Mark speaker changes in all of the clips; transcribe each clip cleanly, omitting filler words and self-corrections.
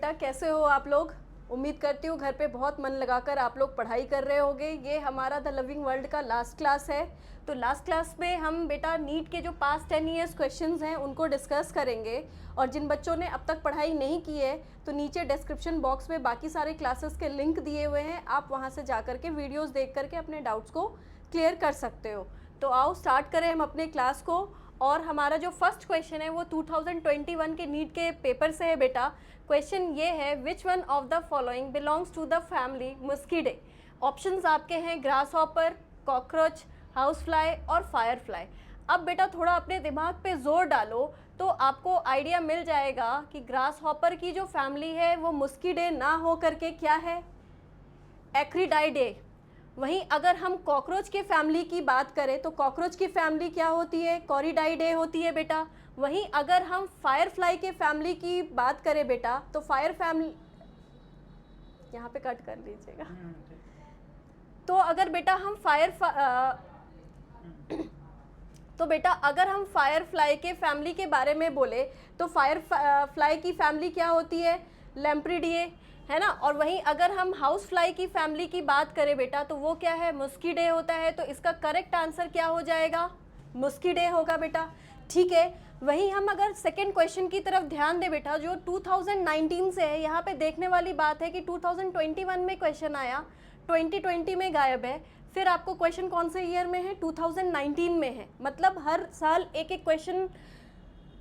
Speaker 1: बेटा, कैसे हो आप लोग? उम्मीद करती हूँ घर पे बहुत मन लगाकर आप लोग पढ़ाई कर रहे होंगे। ये हमारा द लविंग वर्ल्ड का लास्ट क्लास है। तो लास्ट क्लास में हम बेटा नीट के जो पास्ट 10 ईयर्स क्वेश्चंस हैं उनको डिस्कस करेंगे। और जिन बच्चों ने अब तक पढ़ाई नहीं की है तो नीचे डिस्क्रिप्शन बॉक्स में बाकी सारे क्लासेस के लिंक दिए हुए हैं, आप वहाँ से जा कर के वीडियोज़ देख करके अपने डाउट्स को क्लियर कर सकते हो। तो आओ स्टार्ट करें हम अपने क्लास को। और हमारा जो फर्स्ट क्वेश्चन है वो 2021 के नीट के पेपर से है बेटा। क्वेश्चन ये है, which one of the following belongs to the family Muscidae. Options आपके हैं grasshopper, cockroach, housefly और फायर फ्लाई। अब बेटा थोड़ा अपने दिमाग पे जोर डालो तो आपको आइडिया मिल जाएगा कि ग्रास हॉपर की जो फैमिली है वो मस्कीडे ना हो करके क्या है, एक्रिडाइडे। वहीं अगर हम कॉकरोच के फैमिली की बात करें तो कॉकरोच की फैमिली क्या होती है, कॉरिडाइडे होती है बेटा। वहीं अगर हम फायर फ्लाई के फैमिली की बात करें बेटा तो फायर फैमिली, यहाँ पे कट कर लीजिएगा। तो अगर बेटा हम तो बेटा अगर हम फायर फ्लाई के फैमिली के बारे में बोले तो फायर फ्लाई की फैमिली क्या होती है, लैम्प्रिडिए, है ना। और वहीं अगर हम हाउस फ्लाई की फैमिली की बात करें बेटा तो वो क्या है, मस्कीडे होता है। तो इसका करेक्ट आंसर क्या हो जाएगा, मस्कीडे होगा बेटा। ठीक है, वहीं हम अगर सेकंड क्वेश्चन की तरफ ध्यान दें बेटा जो 2019 से है, यहाँ पे देखने वाली बात है कि 2021 में क्वेश्चन आया, 2020 में गायब है, फिर आपको क्वेश्चन कौन से ईयर में है, 2019 में है। मतलब हर साल एक एक क्वेश्चन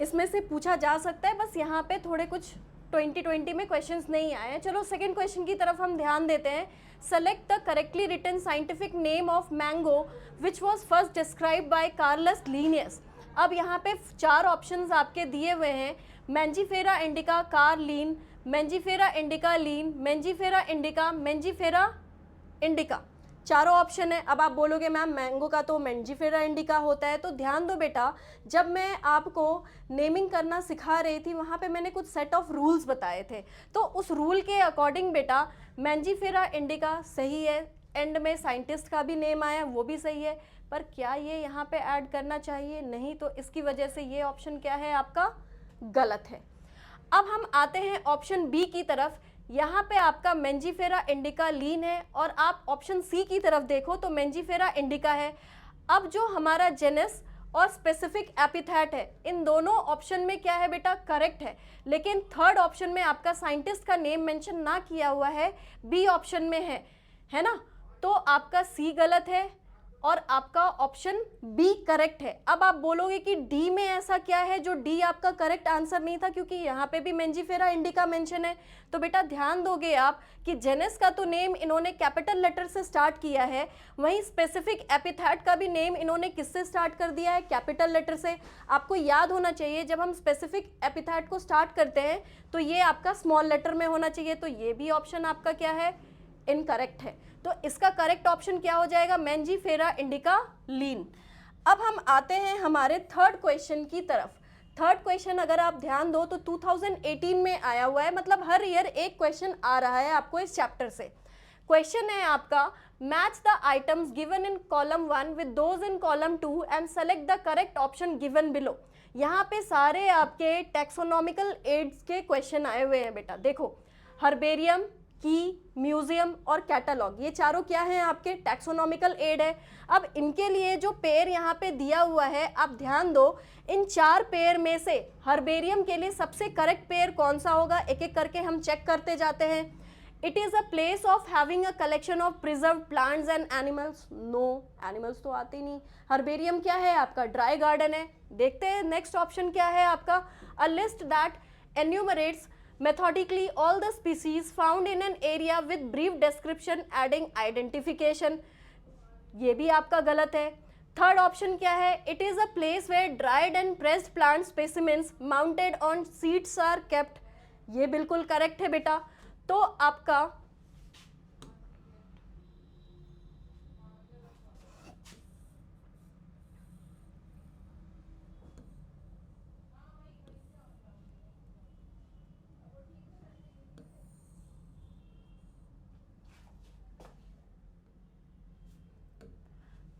Speaker 1: इसमें से पूछा जा सकता है, बस यहाँ पे थोड़े कुछ 2020 में क्वेश्चंस नहीं आए हैं। चलो सेकंड क्वेश्चन की तरफ हम ध्यान देते हैं। Select the correctly written scientific name of mango which was first describe by Carolus Linnaeus. अब यहाँ पे 4 ऑप्शंस आपके दिए हुए हैं, Mangifera indica, Carl Linn, Mangifera indica Linn, Mangifera indica, Mangifera indica, चारों ऑप्शन है। अब आप बोलोगे मैम मैंगो का तो मैंजीफेरा इंडिका होता है। तो ध्यान दो बेटा, जब मैं आपको नेमिंग करना सिखा रही थी वहाँ पे मैंने कुछ सेट ऑफ रूल्स बताए थे, तो उस रूल के अकॉर्डिंग बेटा मैंजीफेरा इंडिका सही है। एंड में साइंटिस्ट का भी नेम आया, वो भी सही है, पर क्या ये यहाँ पे ऐड करना चाहिए, नहीं, तो इसकी वजह से ये ऑप्शन क्या है आपका, गलत है। अब हम आते हैं ऑप्शन बी की तरफ। यहाँ पे आपका मैंजीफेरा इंडिका लीन है और आप ऑप्शन सी की तरफ देखो तो मैंजीफेरा इंडिका है। अब जो हमारा जेनस और स्पेसिफिक एपिथेट है, इन दोनों ऑप्शन में क्या है बेटा, करेक्ट है। लेकिन थर्ड ऑप्शन में आपका साइंटिस्ट का नेम मेंशन ना किया हुआ है, बी ऑप्शन में है ना। तो आपका सी गलत है और आपका ऑप्शन बी करेक्ट है। अब आप बोलोगे कि डी में ऐसा क्या है जो डी आपका करेक्ट आंसर नहीं था, क्योंकि यहाँ पे भी मैंजीफेरा इंडिका मेंशन है। तो बेटा ध्यान दोगे आप कि जेनस का तो नेम इन्होंने कैपिटल लेटर से स्टार्ट किया है, वहीं स्पेसिफिक एपिथेट का भी नेम इन्होंने किससे स्टार्ट कर दिया है, कैपिटल लेटर से। आपको याद होना चाहिए जब हम स्पेसिफिक एपिथेट को स्टार्ट करते हैं तो ये आपका स्मॉल लेटर में होना चाहिए। तो ये भी ऑप्शन आपका क्या है, इनकरेक्ट है। तो इसका करेक्ट ऑप्शन क्या हो जाएगा, मैंजीफेरा इंडिका लीन। अब हम आते हैं हमारे थर्ड क्वेश्चन की तरफ। थर्ड क्वेश्चन अगर आप ध्यान दो तो 2018 में आया हुआ है, मतलब हर ईयर एक क्वेश्चन आ रहा है आपको इस चैप्टर से। क्वेश्चन है आपका, match the items given in column 1 with those in column 2 and select the correct option given below. यहाँ पे सारे आपके टैक्सोनॉमिकल एड्स के क्वेश्चन आए हुए हैं बेटा। देखो, हर्बेरियम, की, म्यूजियम और कैटलॉग, ये चारों क्या हैं आपके, टैक्सोनॉमिकल एड है। अब इनके लिए जो पेयर यहाँ पे दिया हुआ है, आप ध्यान दो, इन 4 पेयर में से हर्बेरियम के लिए सबसे करेक्ट पेयर कौन सा होगा, एक एक करके हम चेक करते जाते हैं। It is a place of having a collection of preserve plants and animals, no, animals तो आते नहीं। हर्बेरियम क्या है आपका, ड्राई गार्डन है। देखते हैं नेक्स्ट ऑप्शन क्या है आपका, a list that enumerates methodically all the species found in an area with brief description adding identification, ये भी आपका गलत है। थर्ड ऑप्शन क्या है, it is a place where dried and pressed plant specimens mounted on seats are kept, ये बिल्कुल correct है बेटा। तो आपका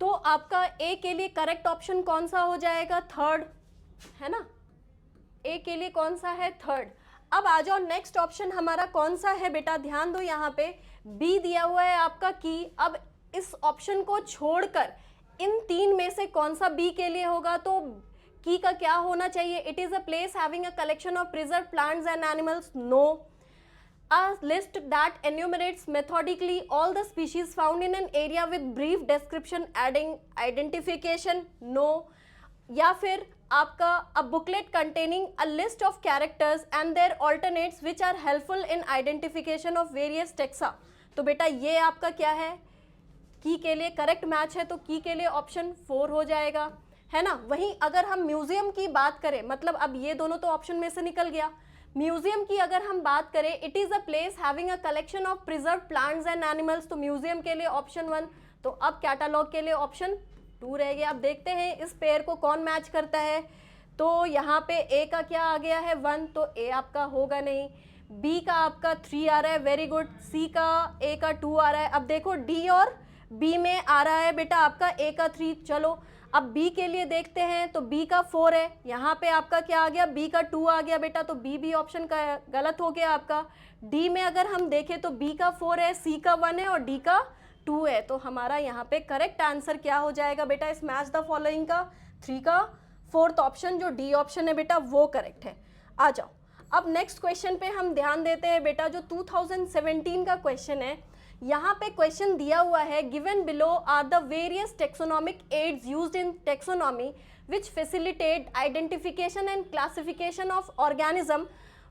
Speaker 1: तो आपका ए के लिए करेक्ट ऑप्शन कौन सा हो जाएगा, थर्ड, है ना। ए के लिए कौन सा है, थर्ड। अब आ जाओ, नेक्स्ट ऑप्शन हमारा कौन सा है बेटा, ध्यान दो यहाँ पे बी दिया हुआ है आपका की। अब इस ऑप्शन को छोड़कर इन तीन में से कौन सा बी के लिए होगा, तो की का क्या होना चाहिए, it is a place having a collection of preserve plants and animals, no. A list that enumerates methodically all the species found in an area with brief description adding identification, no। या फिर आपका a booklet containing a list of characters and their alternates which are helpful in identification of various taxa। तो बेटा ये आपका क्या है, की के लिए करेक्ट मैच है, तो की के लिए ऑप्शन 4 हो जाएगा, है ना। वहीं अगर हम म्यूजियम की बात करें, मतलब अब ये दोनों तो ऑप्शन में से निकल गया, म्यूजियम की अगर हम बात करें, it is a place having a collection of preserve plants and animals, तो म्यूजियम के लिए ऑप्शन 1। तो अब कैटालॉग के लिए ऑप्शन 2 रह गया। अब देखते हैं इस पेयर को कौन मैच करता है। तो यहाँ पे ए का क्या आ गया है 1, तो ए आपका होगा नहीं। बी का आपका 3 आ रहा है, वेरी गुड। सी का ए का 2 आ रहा है। अब देखो डी और बी में आ रहा है बेटा आपका ए का 3। चलो अब बी के लिए देखते हैं, तो बी का 4 है, यहाँ पे आपका क्या आ गया, बी का 2 आ गया बेटा, तो बी भी ऑप्शन का गलत हो गया आपका। डी में अगर हम देखें तो बी का 4 है, सी का 1 है और डी का 2 है, तो हमारा यहाँ पे करेक्ट आंसर क्या हो जाएगा बेटा इस मैच द फॉलोइंग का, 3 का 4th ऑप्शन जो डी ऑप्शन है बेटा वो करेक्ट है। आ जाओ अब नेक्स्ट क्वेश्चन पे हम ध्यान देते हैं बेटा, जो 2017 का क्वेश्चन है। यहाँ पे क्वेश्चन दिया हुआ है, given below are the various taxonomic aids used in taxonomy which facilitate identification and classification of organism,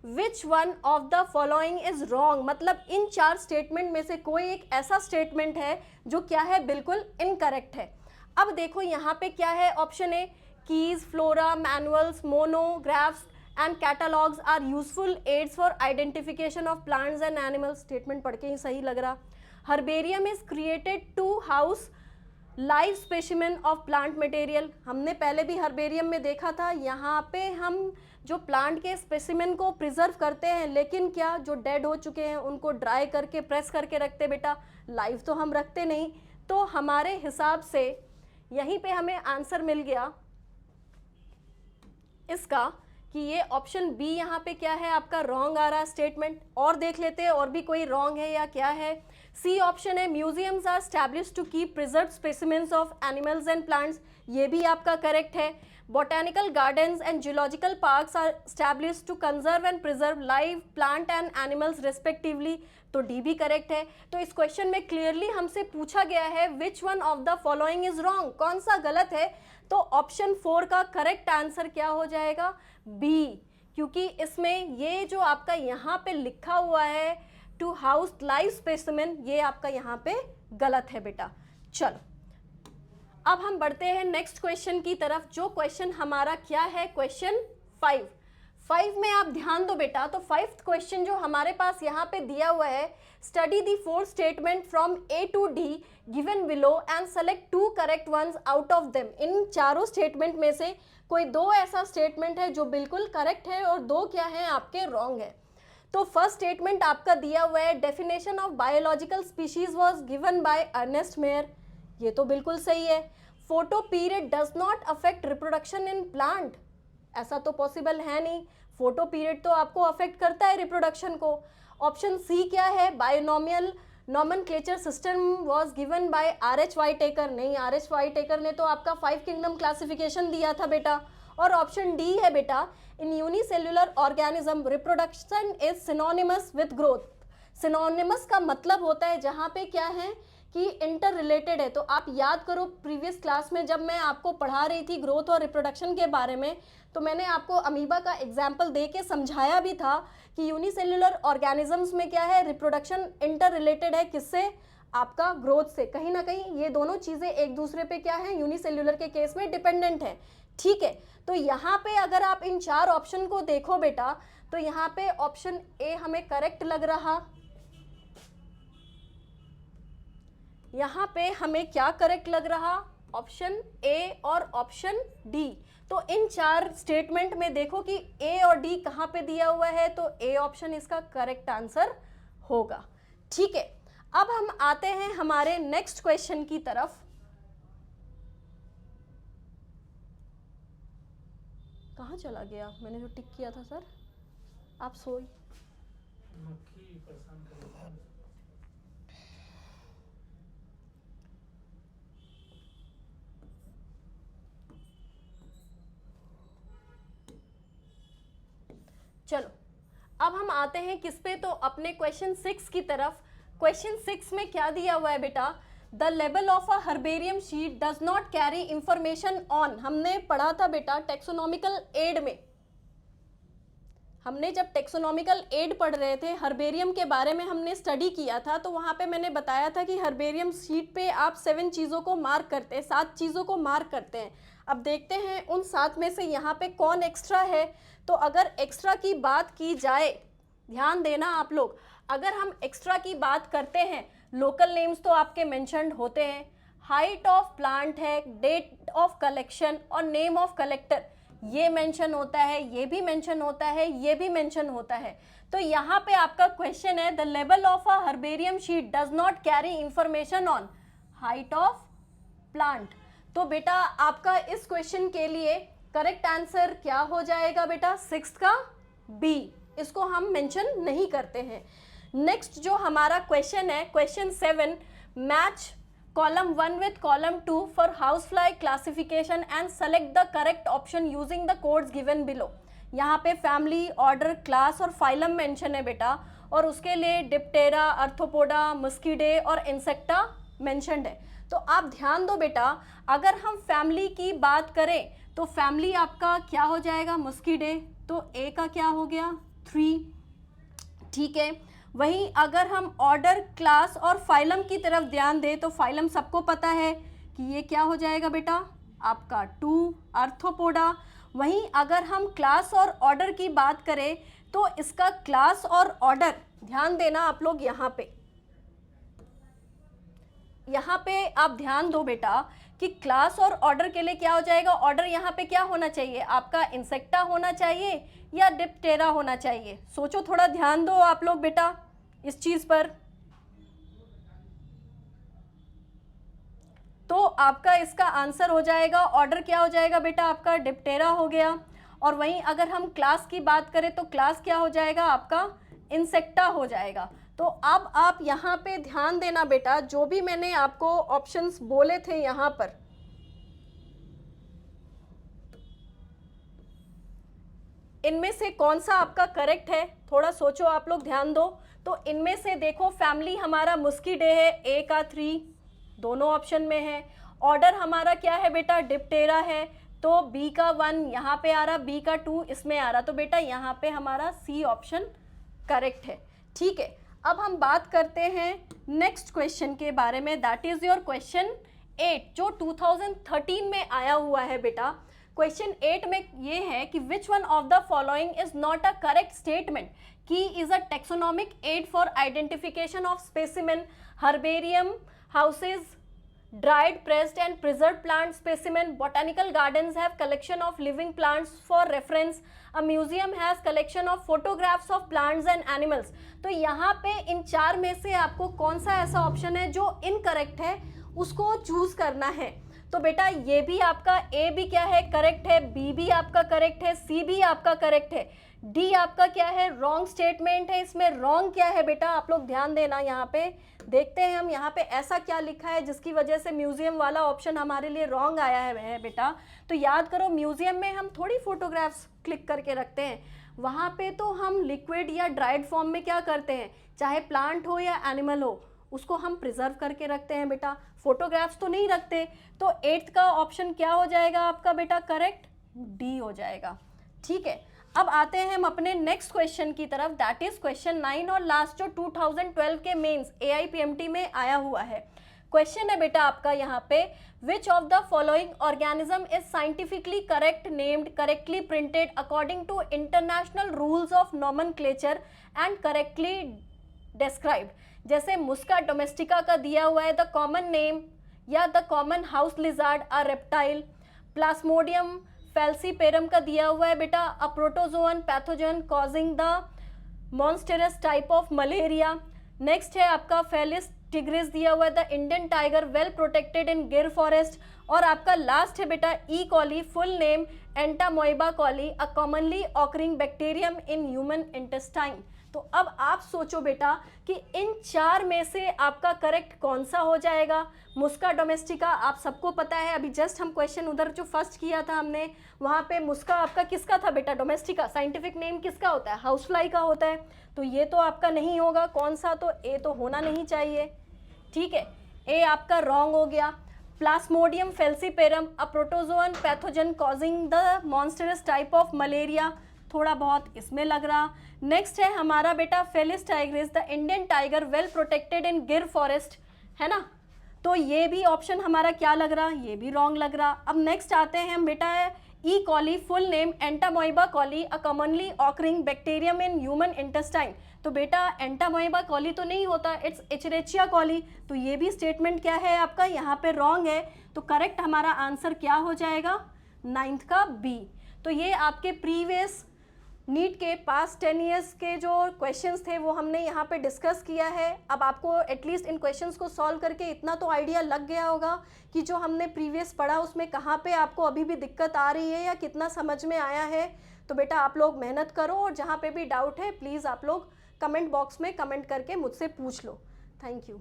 Speaker 1: which one of the following is wrong. मतलब इन 4 स्टेटमेंट में से कोई एक ऐसा स्टेटमेंट है जो क्या है, बिल्कुल इनकरेक्ट है। अब देखो यहाँ पे क्या है, option A keys, flora, manuals, monographs and catalogs are useful aids for identification of plants and animals। Statement पढ़ के ही सही लग रहा। Herbarium is created to house live specimen of plant material। हमने पहले भी हर्बेरियम में देखा था, यहाँ पे हम जो प्लांट के स्पेसिमेन को प्रिजर्व करते हैं, लेकिन क्या जो डेड हो चुके हैं उनको ड्राई करके प्रेस करके रखते बेटा, लाइव तो हम रखते नहीं। तो हमारे हिसाब से यहीं पे हमें आंसर मिल गया इसका कि ये ऑप्शन बी यहाँ पे क्या है आपका रॉन्ग आ रहा स्टेटमेंट। और देख लेते हैं और भी कोई रॉन्ग है या क्या है। सी ऑप्शन है museums are established to keep preserve specimens of animals and plants, ये भी आपका करेक्ट है। Botanical gardens and zoological parks are established to conserve and preserve live plant and animals respectively, तो डी भी correct है। तो इस क्वेश्चन में क्लियरली हमसे पूछा गया है which one of the following is wrong, कौन सा गलत है, तो ऑप्शन 4 का करेक्ट आंसर क्या हो जाएगा, बी। क्योंकि इसमें ये जो आपका यहाँ पे लिखा हुआ है टू हाउस लाइव स्पेसिमेन, ये आपका यहाँ पे गलत है बेटा। चलो अब हम बढ़ते हैं नेक्स्ट क्वेश्चन की तरफ, जो क्वेश्चन हमारा क्या है, क्वेश्चन 5 में आप ध्यान दो बेटा। तो 5th क्वेश्चन जो हमारे पास यहाँ पे दिया हुआ है, study the 4 statement from A to D given below and select 2 correct ones out of them. इन चारों स्टेटमेंट में से कोई 2 ऐसा स्टेटमेंट है जो बिल्कुल करेक्ट है और 2 क्या है आपके रॉन्ग है। तो फर्स्ट स्टेटमेंट आपका दिया हुआ है, definition of biological species was given by Ernest Mayr, ये तो बिल्कुल सही है। Photoperiod does not affect reproduction in plant, ऐसा तो पॉसिबल है नहीं, फोटो पीरियड तो आपको अफेक्ट करता है रिप्रोडक्शन को। ऑप्शन सी क्या है, binomial nomenclature system was given by R H. Whittaker, नहीं आर.एच. वाइटेकर ने तो आपका 5 किंगडम क्लासिफिकेशन दिया था बेटा। और ऑप्शन डी है बेटा, in unicellular organism reproduction is synonymous with growth. Synonymous का मतलब होता है जहाँ पे क्या है कि इंटर रिलेटेड है। तो आप याद करो प्रीवियस क्लास में जब मैं आपको पढ़ा रही थी ग्रोथ और रिप्रोडक्शन के बारे में, तो मैंने आपको अमीबा का एग्जाम्पल दे के समझाया भी था कि यूनिसेल्युलर ऑर्गेनिजम्स में क्या है, रिप्रोडक्शन इंटर रिलेटेड है, किससे, आपका ग्रोथ से। कहीं ना कहीं ये दोनों चीज़ें एक दूसरे पे क्या है, यूनिसेल्युलर के केस में डिपेंडेंट है, ठीक है। तो यहाँ पे अगर आप इन 4 ऑप्शन को देखो बेटा, तो यहाँ पे ऑप्शन ए हमें करेक्ट लग रहा, यहाँ पे हमें क्या करेक्ट लग रहा, ऑप्शन ए और ऑप्शन डी। तो इन 4 स्टेटमेंट में देखो कि ए और डी कहाँ पे दिया हुआ है, तो ए ऑप्शन इसका करेक्ट आंसर होगा, ठीक है। अब हम आते हैं हमारे नेक्स्ट क्वेश्चन की तरफ। कहाँ चला गया, मैंने जो टिक किया था सर, आप सोई।
Speaker 2: मक्खी परेशान कर रही है।
Speaker 1: चलो अब हम आते हैं किस पे, तो अपने क्वेश्चन 6 की तरफ। क्वेश्चन 6 में क्या दिया हुआ है बेटा, the level of a herbarium sheet does not carry information on. हमने पढ़ा था बेटा टेक्सोनॉमिकल एड में, हमने जब टेक्सोनॉमिकल एड पढ़ रहे थे हर्बेरियम के बारे में हमने स्टडी किया था, तो वहाँ पे मैंने बताया था कि हर्बेरियम शीट पे आप 7 चीज़ों को मार्क करते हैं, 7 चीज़ों को मार्क करते हैं। अब देखते हैं उन 7 में से यहाँ पे कौन एक्स्ट्रा है। तो अगर एक्स्ट्रा की बात की जाए, ध्यान देना आप लोग, अगर हम एक्स्ट्रा की बात करते हैं, लोकल नेम्स तो आपके मेंशन्ड होते हैं, हाइट ऑफ प्लांट है, डेट ऑफ कलेक्शन और नेम ऑफ कलेक्टर, ये मेंशन होता है, ये भी मेंशन होता है, ये भी मेंशन होता है। तो यहाँ पे आपका क्वेश्चन है the level of a herbarium sheet does not carry information on height of plant. तो बेटा आपका इस क्वेश्चन के लिए करेक्ट आंसर क्या हो जाएगा बेटा, 6 का बी, इसको हम मेंशन नहीं करते हैं। नेक्स्ट जो हमारा क्वेश्चन है, question 7, match column 1 with column 2 for housefly classification and select the correct option using the codes given below। यहाँ पे फैमिली, ऑर्डर, क्लास और फाइलम मेंशन है बेटा, और उसके लिए डिप्टेरा, अर्थोपोडा, मस्कीडे और इंसेक्टा मेंशन्ड है। तो आप ध्यान दो बेटा, अगर हम फैमिली की बात करें तो फैमिली आपका क्या हो जाएगा, मस्कीडे, तो ए का क्या हो गया 3, ठीक है। वहीं अगर हम ऑर्डर, क्लास और फाइलम की तरफ ध्यान दें तो फाइलम सबको पता है कि ये क्या हो जाएगा बेटा आपका 2, अर्थोपोडा। वहीं अगर हम क्लास और ऑर्डर की बात करें तो इसका क्लास और ऑर्डर, ध्यान देना आप लोग, यहाँ पे आप ध्यान दो बेटा कि क्लास और ऑर्डर के लिए क्या हो जाएगा, ऑर्डर यहाँ पे क्या होना चाहिए आपका, इंसेक्टा होना चाहिए या डिप्टेरा होना चाहिए। सोचो, थोड़ा ध्यान दो आप लोग बेटा इस चीज पर। तो आपका इसका आंसर हो जाएगा, ऑर्डर क्या हो जाएगा बेटा आपका डिप्टेरा हो गया। और वहीं अगर हम क्लास की बात करें तो क्लास क्या हो जाएगा आपका इंसेक्टा हो जाएगा। तो अब आप यहाँ पे ध्यान देना बेटा, जो भी मैंने आपको ऑप्शंस बोले थे यहाँ पर, इनमें से कौन सा आपका करेक्ट है, थोड़ा सोचो आप लोग, ध्यान दो। तो इनमें से देखो, फैमिली हमारा मस्कीडे है, ए का 3 दोनों ऑप्शन में है। ऑर्डर हमारा क्या है बेटा डिप्टेरा है, तो बी का 1 यहाँ पे आ रहा, बी का 2 इसमें आ रहा, तो बेटा यहाँ पे हमारा सी ऑप्शन करेक्ट है, ठीक है। अब हम बात करते हैं नेक्स्ट क्वेश्चन के बारे में, दैट इज योर क्वेश्चन 8 जो 2013 में आया हुआ है बेटा। क्वेश्चन 8 में ये है कि which one of the following is not a correct statement, key is a taxonomic aid for identification of specimen, herbarium houses, dried, pressed and preserved plant specimen, botanical gardens have collection of living plants for reference, a museum has collection of photographs of plants and animals। तो यहाँ पे इन 4 में से आपको कौन सा ऐसा option है जो इनकरेक्ट है, उसको चूज करना है। तो बेटा ये भी आपका ए भी क्या है करेक्ट है, बी भी आपका करेक्ट है, सी भी आपका करेक्ट है, डी आपका क्या है रॉन्ग स्टेटमेंट है। इसमें रॉन्ग क्या है बेटा, आप लोग ध्यान देना, यहाँ पे देखते हैं हम यहाँ पे ऐसा क्या लिखा है जिसकी वजह से म्यूजियम वाला ऑप्शन हमारे लिए रॉन्ग आया है बेटा। तो याद करो, म्यूजियम में हम थोड़ी फोटोग्राफ्स क्लिक करके रखते हैं, वहाँ पे तो हम लिक्विड या ड्राइड फॉर्म में क्या करते हैं, चाहे प्लांट हो या एनिमल हो, उसको हम प्रिजर्व करके रखते हैं बेटा, फोटोग्राफ्स तो नहीं रखते। तो 8th का ऑप्शन क्या हो जाएगा आपका बेटा करेक्ट, डी हो जाएगा, ठीक है। अब आते हैं हम अपने नेक्स्ट क्वेश्चन की तरफ, दैट इज क्वेश्चन 9 और लास्ट जो 2012 के मेंस AIPMT में आया हुआ है। क्वेश्चन है बेटा आपका यहाँ पे, which of the following organism is scientifically correct named, correctly printed according to international rules of nomenclature and correctly described. जैसे मुस्का डोमेस्टिका का दिया हुआ है द कॉमन नेम या the common house lizard a reptile, Plasmodium falciparum का दिया हुआ है बेटा a protozoan pathogen causing the monstrous type of malaria. Next है आपका फेलिस टिग्रिस दिया हुआ है the Indian tiger well protected in Gir forest, और आपका लास्ट है बेटा E coli, full name Entamoeba coli, a commonly occurring bacterium in human intestine. तो अब आप सोचो बेटा कि इन 4 में से आपका करेक्ट कौन सा हो जाएगा। मुस्का डोमेस्टिका आप सबको पता है, अभी जस्ट हम क्वेश्चन उधर जो फर्स्ट किया था हमने, वहाँ पे मुस्का आपका किसका था बेटा, डोमेस्टिका। साइंटिफिक नेम किसका होता है, हाउस फ्लाई का होता है। तो ये तो आपका नहीं होगा, कौन सा, तो ए तो होना नहीं चाहिए, ठीक है, ए आपका रॉन्ग हो गया। Plasmodium falciparum, a protozoan pathogen causing the monstrous type of malaria, थोड़ा बहुत इसमें लग रहा। नेक्स्ट है हमारा बेटा Felis tigris, the Indian tiger well protected in Gir forest, है ना। तो ये भी ऑप्शन हमारा क्या लग रहा, ये भी रॉन्ग लग रहा। अब नेक्स्ट आते हैं हम बेटा E coli, full name Entamoeba coli, a commonly occurring bacterium in human intestine. तो बेटा एंटामोइबा कॉली तो नहीं होता, इट्स एचरेचिया कॉली। तो ये भी स्टेटमेंट क्या है आपका यहाँ पे रॉन्ग है। तो करेक्ट हमारा आंसर क्या हो जाएगा, 9th का बी। तो ये आपके प्रीवियस नीट के पास 10 ईयर्स के जो क्वेश्चंस थे वो हमने यहाँ पे डिस्कस किया है। अब आपको एटलीस्ट इन क्वेश्चंस को सॉल्व करके इतना तो आइडिया लग गया होगा कि जो हमने प्रीवियस पढ़ा उसमें कहाँ पे आपको अभी भी दिक्कत आ रही है या कितना समझ में आया है। तो बेटा आप लोग मेहनत करो और जहाँ पे भी डाउट है प्लीज़ आप लोग कमेंट बॉक्स में कमेंट करके मुझसे पूछ लो। Thank you.